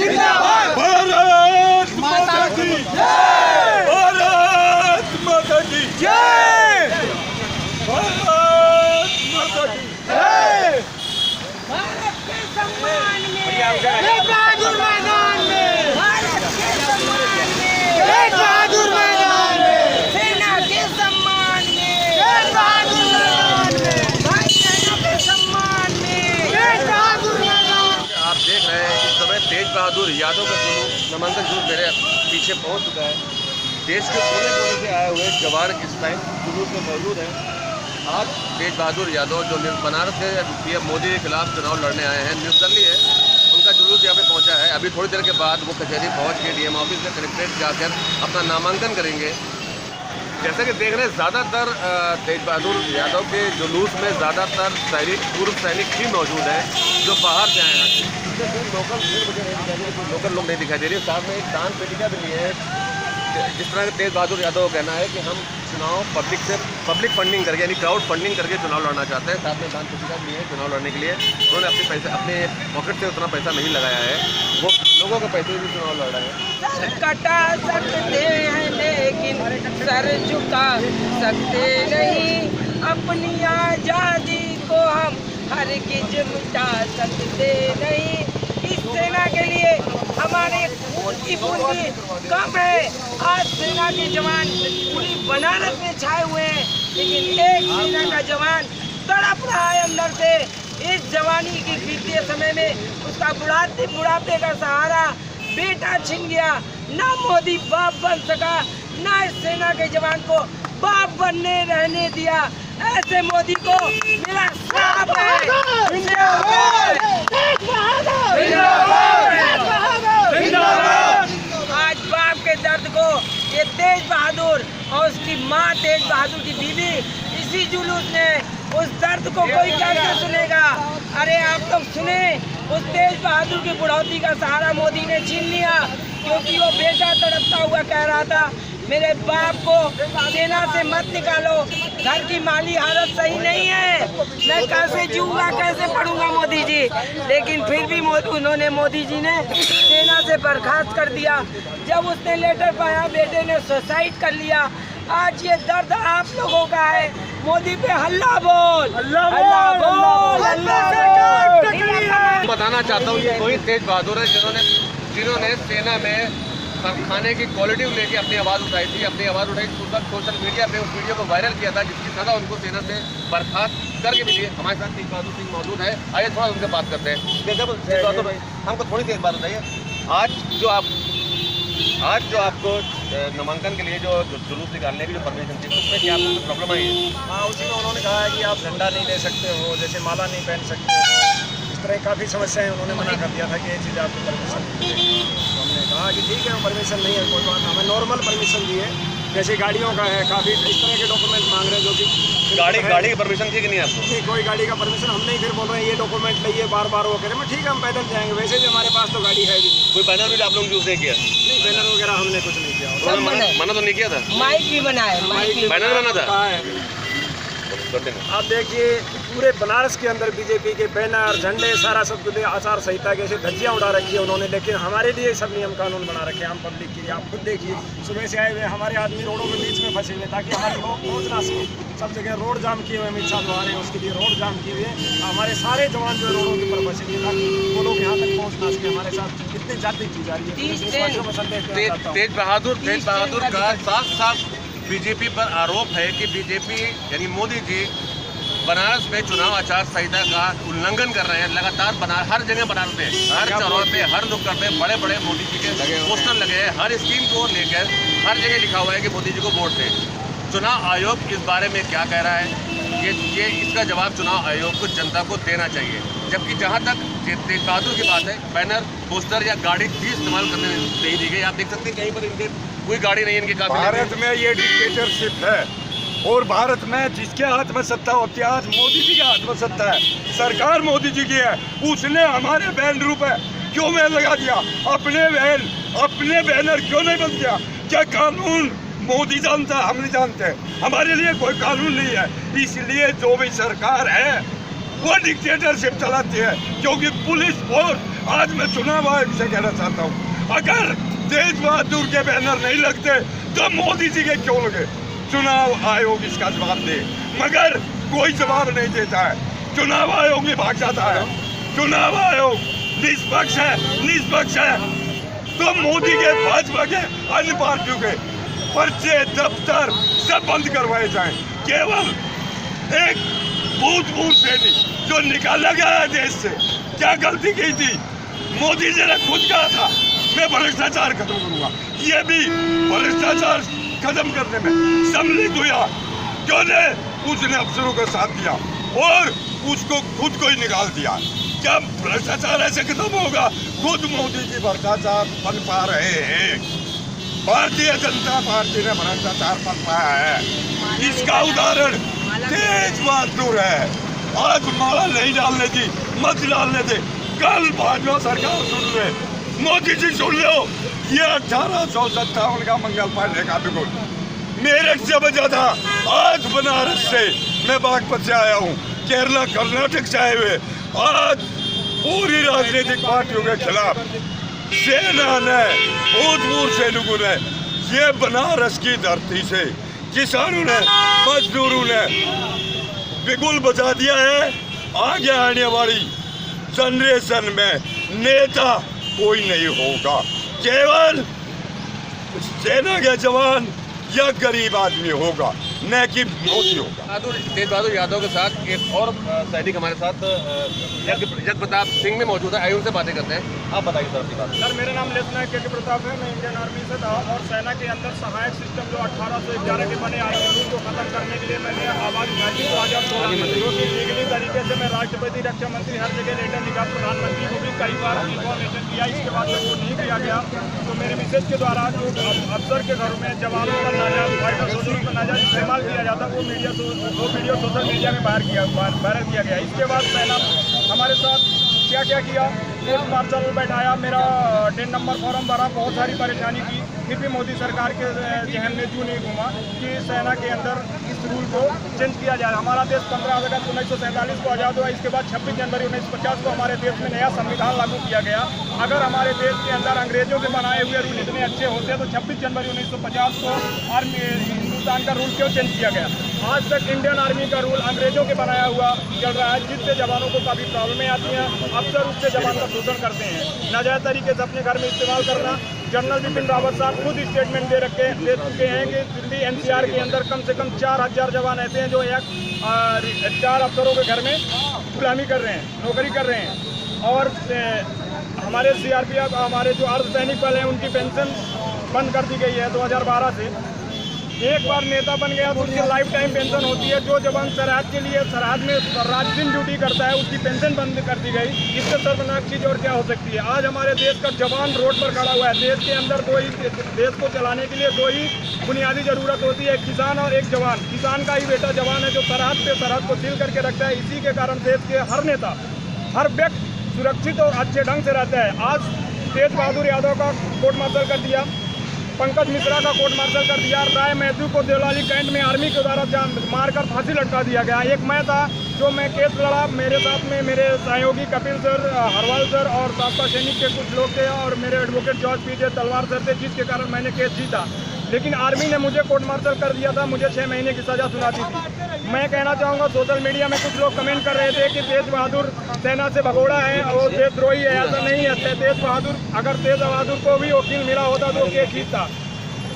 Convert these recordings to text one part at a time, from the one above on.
जिंदाबाद। भारत माता की जय। भारत माता की जय। भारत माता की जय। भारत के सम्मान में तेज बहादुर मैदान में, भारत के सम्मान में तेज बहादुर मैदान में, सेना के सम्मान में तेज बहादुर मैदान में, भाई बहनों के सम्मान में तेज बहादुर मैदान। आप देख रहे हैं इस समय तेज बहादुर यादव का जुलूस नामांकन जुलूस मेरे पीछे पहुंच चुका है। देश के कोने कोने से आए हुए जवान इस टाइम जुलूस में मौजूद हैं। आज तेज बहादुर यादव जो बनारस से पीएम मोदी के खिलाफ चुनाव लड़ने आए हैं, निर्दलीय है, उनका जुलूस यहाँ पे पहुँचा है। अभी थोड़ी देर के बाद वो कचहरी पहुँच के डीएम ऑफिस में कलेक्ट्रेट जाकर अपना नामांकन करेंगे। जैसे कि देख रहे हैं ज़्यादातर तेज बहादुर यादव के जुलूस में ज़्यादातर सैनिक, पूर्व सैनिक ही मौजूद हैं जो बाहर से आए हैं। लोकल लोग नहीं दिखाई दे रहे। साथ में एक दान पेटिका भी लिए है। जिस तरह के तेज बहादुर यादव का कहना है कि हम चुनाव पब्लिक फंडिंग करके यानी क्राउड फंडिंग करके चुनाव लड़ना चाहते हैं। साथ में दान पेटिका भी लिए चुनाव लड़ने के लिए। उन्होंने अपने पॉकेट से उतना पैसा नहीं लगाया है, वो लोगों के पैसे भी चुनाव लड़ रहे हैं। सर कटा सकते हैं लेकिन सर झुका सकते नहीं, अपनी आजादी को हम हरगिज मिटा सकते नहीं। इस सेना के लिए हमारे खून की बूंदी कम है। आज सेना के जवान पूरी बनारस में छाए हुए हैं, लेकिन एक सेना का जवान तड़प रहा है अंदर से। इस जवानी के बीते समय में उसका बुढ़ापे का सहारा बेटा छिन गया। ना मोदी बाप बन सका, ना इस सेना के जवान को बाप बनने रहने दिया। ऐसे मोदी को मेरा श्राप है। आज बाप के दर्द को ये तेज बहादुर और उसकी माँ तेज बहादुर की बीवी इसी जुलूस में उस दर्द को कोई कैसे सुनेगा। अरे आप लोग सुने, उस तेज बहादुर की बुढ़ौती का सहारा मोदी ने छीन लिया, क्योंकि वो बेटा तड़पता हुआ कह रहा था मेरे बाप को सेना से मत निकालो, घर की माली हालत सही नहीं है, मैं कैसे जीऊँगा, कैसे पढ़ूंगा मोदी जी। लेकिन फिर भी उन्होंने मोदी जी ने सेना से बर्खास्त कर दिया। जब उसने लेटर पाया, बेटे ने सुसाइड कर लिया। आज ये दर्द आप लोगों का है। मोदी पे हल्ला बोल, हल्ला बोल, हल्ला बोल। बताना चाहता हूँ ये कोई तेज बहादुर है जिन्होंने सेना में खाने की क्वालिटी को लेकर अपनी आवाज़ उठाई थी। अपनी आवाज़ उठाई सोशल मीडिया पे, उस वीडियो को वायरल किया था जिसकी सजा उनको सेना से बर्खास्त करके मिली है। हमारे साथ तेज बहादुर सिंह मौजूद है, आइए थोड़ा उनसे बात करते हैं। तेज बहादुर भाई, हमको थोड़ी सी एक बात बताइए, आज जो आपको नामांकन के लिए जो जुलूस निकालने की जो परमिशन थी, उसमें क्या आपको प्रॉब्लम आई है? हाँ, उसी में उन्होंने कहा है कि आप झंडा नहीं ले सकते हो, जैसे माला नहीं पहन सकते हो, इस तरह काफ़ी समस्याएं उन्होंने मना कर दिया था कि ये चीज़ आपको परमिशन नहीं मिलेगी। तो हमने कहा कि ठीक है, परमिशन नहीं है कोई बात, हमें नॉर्मल परमिशन दी है, जैसे गाड़ियों का है। काफ़ी इस तरह के डॉक्यूमेंट मांग रहे हैं जो कि गाड़ी की परमिशन थी कि नहीं आपको? नहीं, कोई गाड़ी का परमिशन हम नहीं। फिर बोल रहे हैं ये डॉक्यूमेंट लाइए, बार वो कह रहे हैं ठीक है हम पैदल जाएंगे। वैसे भी हमारे पास तो गाड़ी है भी नहीं। कोई बैनर भी आप लोग यूज़ नहीं किया? नहीं, बैनर वगैरह हमने कुछ नहीं किया। मना तो नहीं किया था? माइक भी बनाए, बैनर बना था? कहा है। आप देखिए पूरे बनारस के अंदर बीजेपी के बैनर, झंडे, सारा सब कुछ, आचार संहिता के ऐसे धज्जियाँ उड़ा रखी है उन्होंने। लेकिन हमारे लिए सब नियम कानून बना रखे हैं, हम पब्लिक के लिए। आप खुद देखिए, सुबह से आए हुए हमारे आदमी रोडों में बीच में फंसे हुए ताकि हमारे लोग पहुँच ना सके। सब जगह रोड जाम किए हुए, अमित शाह जो आ रहे हैं उसके लिए रोड जाम किए हुए। हमारे सारे जवान जो रोडों के ऊपर फंसे हुए ताकि वो लोग यहाँ तक पहुँच ना सके। हमारे साथ कितनी जाती की जा रही है। तेज बहादुर का साफ बीजेपी पर आरोप है कि बीजेपी यानी मोदी जी बनारस में चुनाव आचार संहिता का उल्लंघन कर रहे हैं। लगातार हर जगह बनारस में, हर चौराहे पे, हर नुक्कड़ पे बड़े मोदी जी के पोस्टर लगे हैं। हर स्कीम को लेकर हर जगह लिखा हुआ है कि मोदी जी को वोट दें। चुनाव आयोग इस बारे में क्या कह रहा है, ये इसका जवाब चुनाव आयोग को जनता को देना चाहिए। जबकि जहाँ तक तेज बहादुर की बात है, बैनर, पोस्टर या गाड़ी भी इस्तेमाल करने नहीं दी गई। आप देख सकते हैं कहीं पर इनके कोई गाड़ी नहीं है इनके। भारत में ये डिक्टेटरशिप है और भारत में जिसके हाथ में सत्ता होती है, आज मोदी जी के हाथ में सत्ता है, सरकार मोदी जी की है। उसने हमारे बैन रूप है क्यों बैन लगा दिया? अपने बैनर क्यों नहीं बन गया? क्या कानून मोदी जानता है, हम नहीं जानते? हमारे लिए कोई कानून नहीं है। इसलिए जो भी सरकार है वो डिक्टेटरशिप चलाती है। क्योंकि पुलिस फोर्स, आज मैं चुनाव आयोग से कहना चाहता हूँ, अगर तेज बहादुर के बैनर नहीं लगते तो मोदी जी के क्यों लगे? चुनाव आयोग इसका जवाब दे, मगर कोई जवाब नहीं देता है। चुनाव आयोग भी भाग जाता है। चुनाव आयोग निष्पक्ष है तो मोदी के, भाजपा के, अन्य पार्टियों के पर्चे, दफ्तर सब बंद करवाए जाएं। केवल एक भूतपूर्व सैनिक जो निकाला गया है देश से, क्या गलती की थी? मोदी जी ने खुद कहा था मैं भ्रष्टाचार खत्म करूंगा। ये भी भ्रष्टाचार खत्म करने में सम्मिलित हुआ। क्यों ने उसने अफसरों का साथ दिया और उसको खुद को ही निकाल दिया। क्या भ्रष्टाचार ऐसे खत्म होगा? खुद मोदी जी भ्रष्टाचार बन पा रहे हैं। भारतीय जनता पार्टी ने भ्रष्टाचार बन पाया है। इसका उदाहरण तेज बहादुर है। आज माला नहीं डालने दी, मत डालने दे। कल भाजपा सरकार सुन ले, मोदी जी सुन लो, ये 1857 का मंगल पांडे का बिगुल मेरठ से बजा था। आज बनारस से मैं बागपत से आया हूँ, केरला कर्नाटक से आए हुए। आज पूरी राजनीतिक पार्टियों के खिलाफ सेना ने, भूतपूर्व सैनिकों ने, ये बनारस की धरती से किसानों ने, मजदूरों ने बिगुल बजा दिया है। आगे आने वाली जनरेशन में नेता कोई नहीं होगा, केवल सेना के जवान या गरीब आदमी होगा, न कि मोदी होगा। तेज बहादुर यादव के साथ एक और सैनिक हमारे साथ जग प्रताप सिंह में मौजूद है। आइए उनसे बातें करते हैं। आप बताइए सर अपनी बात। सर, मेरा नाम लेफ्टिनेंट के प्रताप है। मैं इंडियन आर्मी से था और सेना के अंदर सहायक सिस्टम जो 1811 के बने आए हैं उनको खत्म करने के लिए मैंने आवाज़ उठाई थी 2016 में, जो कि लीगली तरीके से मैं राष्ट्रपति, रक्षा मंत्री, हर जगह लेटर लिखा, प्रधानमंत्री को भी कई बार इन्फॉर्मेशन दिया। इसके बाद जब वो नहीं किया गया तो मेरे मिसेज के द्वारा जो अफसर के घरों में जवानों का नाजायज, फाइटर सोल्जरों का नाजायज इस्तेमाल किया जाता, वो वीडियो सोशल मीडिया में वायरल किया गया। इसके बाद सेना हमारे साथ क्या किया, कोर्ट मार्शल बैठाया, मेरा 10 नंबर फॉर्म भरा, बहुत सारी परेशानी की। फिर भी मोदी सरकार के जहन में क्यों नहीं घूमा कि सेना के अंदर इस रूल को चेंज किया जाए। हमारा देश 15 अगस्त 1947 को आज़ाद हुआ। इसके बाद 26 जनवरी 1950 को हमारे देश में नया संविधान लागू किया गया। अगर हमारे देश के अंदर अंग्रेजों के बनाए हुए रूल इतने अच्छे होते तो 26 जनवरी 1950 को हिंदुस्तान का रूल क्यों चेंज किया गया? आज तक इंडियन आर्मी का रूल अंग्रेजों के बनाया हुआ चल रहा है, जिससे जवानों को काफ़ी प्रॉब्लमें आती हैं। अफसर उससे जवान का शोषण करते हैं, नाजायज तरीके से अपने घर में इस्तेमाल करना। जनरल बिपिन रावत साहब खुद स्टेटमेंट दे चुके हैं कि दिल्ली NCR के अंदर कम से कम 4000 जवान ऐसे हैं जो 4 अफसरों के घर में गुलामी कर रहे हैं, नौकरी कर रहे हैं। और हमारे CRPF, हमारे जो अर्धसैनिक बल हैं, उनकी पेंशन बंद कर दी गई है 2012 से। एक बार नेता बन गया तो उसकी लाइफ टाइम पेंशन होती है। जो जवान सरहद के लिए सरहद में रात दिन ड्यूटी करता है उसकी पेंशन बंद कर दी गई। इससे शर्मनाक चीज़ और क्या हो सकती है? आज हमारे देश का जवान रोड पर खड़ा हुआ है। देश के अंदर देश को चलाने के लिए 2 ही बुनियादी ज़रूरत होती है, एक किसान और एक जवान। किसान का ही बेटा जवान है जो सरहद को सील करके रखता है। इसी के कारण देश के हर नेता, हर व्यक्ति सुरक्षित और अच्छे ढंग से रहता है। आज तेज बहादुर यादव का कोर्ट मार्शल कर दिया, पंकज मिश्रा का कोर्ट मार्शल कर दिया, राय मैथ्यू को देवलाली कैंट में आर्मी के द्वारा मारकर फांसी लटका दिया गया। एक मैं था जो मैं केस लड़ा, मेरे साथ में मेरे सहयोगी कपिल सर, हरवाल सर और सापा सैनिक के कुछ लोग थे और मेरे एडवोकेट जॉर्ज पीजे तलवार सर थे, जिसके कारण मैंने केस जीता। लेकिन आर्मी ने मुझे कोर्ट मार्शल कर दिया था, मुझे 6 महीने की सज़ा सुनाती थी। मैं कहना चाहूँगा, सोशल मीडिया में कुछ लोग कमेंट कर रहे थे कि तेज बहादुर सेना से भगोड़ा है और देशद्रोही है। ऐसा नहीं है। तेज बहादुर, अगर तेज बहादुर को भी वकील मिला होता तो केस जीतता।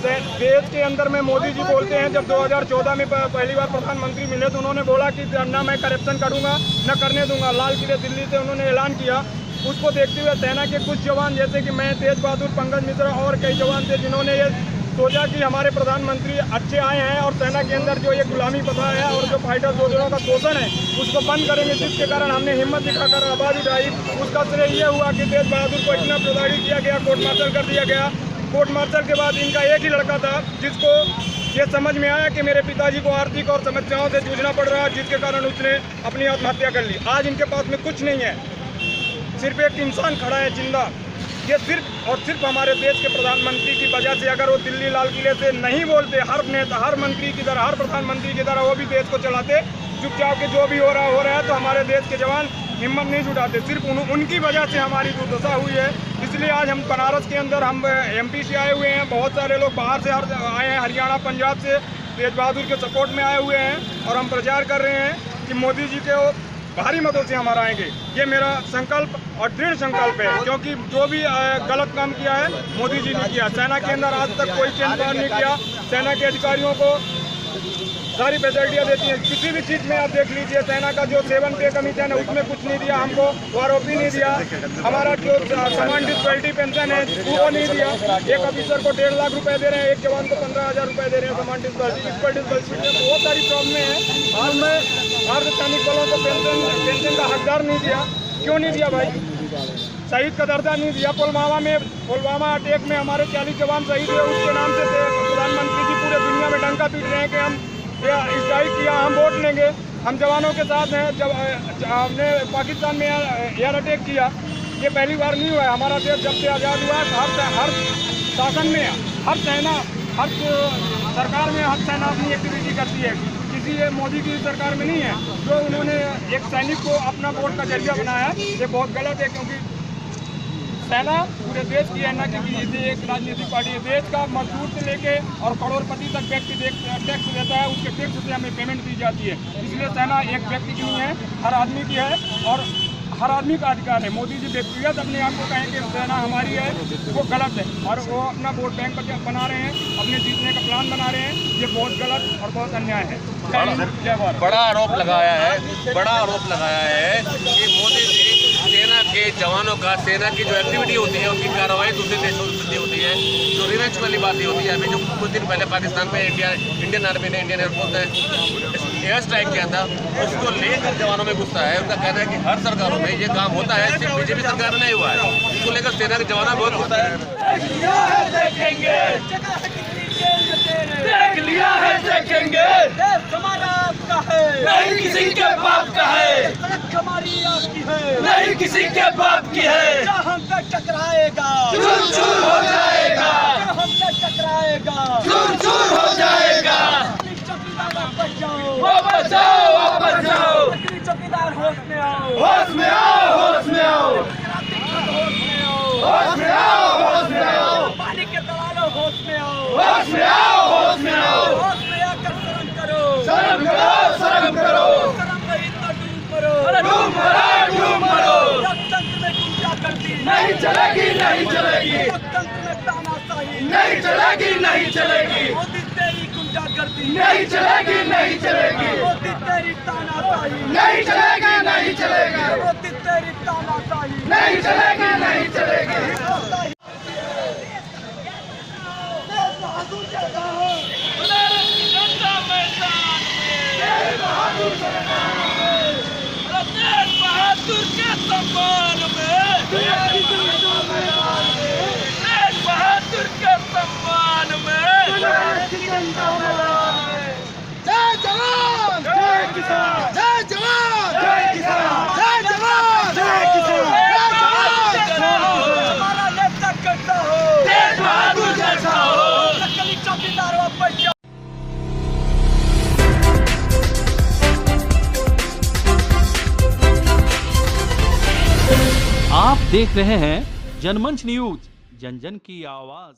देश के अंदर में मोदी जी बोलते हैं, जब 2014 में पहली बार प्रधानमंत्री मिले तो उन्होंने बोला कि ना मैं करप्शन करूंगा न करने दूंगा। लाल किले दिल्ली से उन्होंने ऐलान किया। उसको देखते हुए सेना के कुछ जवान जैसे कि मैं, तेज बहादुर, पंकज मिश्रा और कई जवान थे जिन्होंने ये सोचा कि हमारे प्रधानमंत्री अच्छे आए हैं और सेना के अंदर जो ये गुलामी प्रथा है और जो फाइटर सोल्जरों का शोषण है उसको बंद करेंगे, जिसके कारण हमने हिम्मत दिखाकर आवाज़ उठाई। उसका श्रेय ये हुआ कि तेज बहादुर को इतना प्रताड़ित किया गया, कोर्ट मार्शल कर दिया गया। कोर्ट मार्शल के बाद इनका एक ही लड़का था जिसको ये समझ में आया कि मेरे पिताजी को आर्थिक और समस्याओं से जूझना पड़ रहा है, जिसके कारण उसने अपनी आत्महत्या कर ली। आज इनके पास में कुछ नहीं है, सिर्फ एक इंसान खड़ा है जिंदा। ये सिर्फ और सिर्फ हमारे देश के प्रधानमंत्री की वजह से, अगर वो दिल्ली लाल किले से नहीं बोलते, हर नेता, हर मंत्री की तरह, हर प्रधानमंत्री की तरह वो भी देश को चलाते चुपचाप के जो भी हो रहा है, तो हमारे देश के जवान हिम्मत नहीं जुटाते। सिर्फ उनकी वजह से हमारी दुर्दशा हुई है। इसलिए आज हम बनारस के अंदर हम MP से आए हुए हैं, बहुत सारे लोग बाहर से आए हैं, हरियाणा पंजाब से तेज बहादुर के सपोर्ट में आए हुए हैं और हम प्रचार कर रहे हैं कि मोदी जी के भारी मतों से हम हराएंगे। ये मेरा संकल्प और दृढ़ संकल्प है, क्योंकि जो भी गलत काम किया है मोदी जी ने किया। सेना के अंदर आज तक कोई चेंज नहीं किया। सेना के अधिकारियों को सारी फैसिलिटियाँ देती हैं, किसी भी चीज़ में आप देख लीजिए। सेना का जो 7 पे कमीशन है उसमें कुछ नहीं दिया हमको, आरोपी नहीं दिया। हमारा जो समान डिस्पेलिटी पेंशन है वो नहीं दिया। एक ऑफिसर को 1.5 लाख रुपए दे रहे हैं, एक जवान को 15,000 रुपए दे रहे हैं समान डिस्पेलिटी। बहुत सारी प्रॉब्लम है। आज मैं अर्धसैनिक बलों को पेंशन का हकदार नहीं दिया। क्यों नहीं दिया भाई? शहीद का दर्जा नहीं दिया। पुलवामा अटैक में हमारे 40 जवान शहीद हुए, उसके नाम से प्रधानमंत्री जी पूरे दुनिया में डंका पीट रहे हैं कि हम स्ट्राइक किया, हम वोट लेंगे, हम जवानों के साथ हैं। जब हमने पाकिस्तान में एयर अटैक किया, ये पहली बार नहीं हुआ है। हमारा देश जब से आज़ाद हुआ है, हर शासन में, हर सेना, हर सरकार में हर सेना अपनी एक्टिविटी करती है। किसी मोदी की सरकार में नहीं है। जो उन्होंने एक सैनिक को अपना वोट का जरिया बनाया, ये बहुत गलत है। क्योंकि सेना पूरे देश की है, ना कि एक राजनीतिक पार्टी है। देश का मजदूर से लेके और करोड़पति तक व्यक्ति टैक्स देता है, उसके टैक्स से हमें पेमेंट दी जाती है। इसलिए सेना एक व्यक्ति की नहीं है, हर आदमी की है और हर आदमी का अधिकार है। मोदी जी व्यक्तिगत अपने आप को कहें कि सेना हमारी है, वो गलत है। और वो अपना वोट बैंक बना रहे हैं, अपने जीतने का प्लान बना रहे हैं। ये बहुत गलत और बहुत अन्याय है। बड़ा आरोप लगाया है कि मोदी जी सेना के जवानों का, सेना की जो एक्टिविटी होती है उसकी कार्रवाई दूसरे देशों से होती है। जो रिवेंज वाली बातें होती है, अभी जो कुछ दिन पहले पाकिस्तान में इंडियन आर्मी ने, इंडियन एयरफोर्स ने एयर स्ट्राइक किया था, उसको लेकर जवानों में गुस्सा है। उनका कहना है कि हर सरकारों में ये काम होता है, सिर्फ बीजेपी सरकार में नहीं हुआ है। इसको लेकर सेना के जवानों में बहुत गुस्सा है। देख लिया है, देखेंगे। देश हमारा आपका है, नहीं किसी के बाप का है। सड़क हमारी आपकी है, नहीं किसी के बाप की है। जो हम पे टकराएगा चूर चूर हो जाएगा, जो हम पे टकराएगा चूर चूर हो जाएगा। चौकीदार वापस जाओ, वापस जाओ, वापस जाओ। चौकीदार होश में आओ, होश में आओ, होश में आओ, होश में आओ, होश में आओ। पानी के दलालों होश में आओ, होश में आओ, होश में आओ। होश में आकर शर्म करो, शर्म करो, शर्म करो। शर्म नहीं तो डूब मरो, डूब मरो, डूब मरो। लोकतंत्र में गुंडागर्दी नहीं चलेगी, नहीं चलेगी। लोकतंत्र में तानाशाही नहीं चलेगी, नहीं चलेगी। मोदी तेरी गुंडागर्दी नहीं चलेगी, नहीं चलेगी। मोदी तेरी तानाशाही नहीं चलेगी, नहीं चलेगी। मोदी तेरी तानाशाही नहीं चलेगी, नहीं चलेगी। बहादुर के सम्मान में, बहादुर के सम्मान में। जय जवान, जय किसान, जय जवान, जय किसान, जय जवान, जय किसान। हमारा नेता कैसा हो, तेज बहादुर जैसा हो। नकली चौकीदार वापस जाओ। आप देख रहे हैं जनमंच न्यूज, जन जन की आवाज।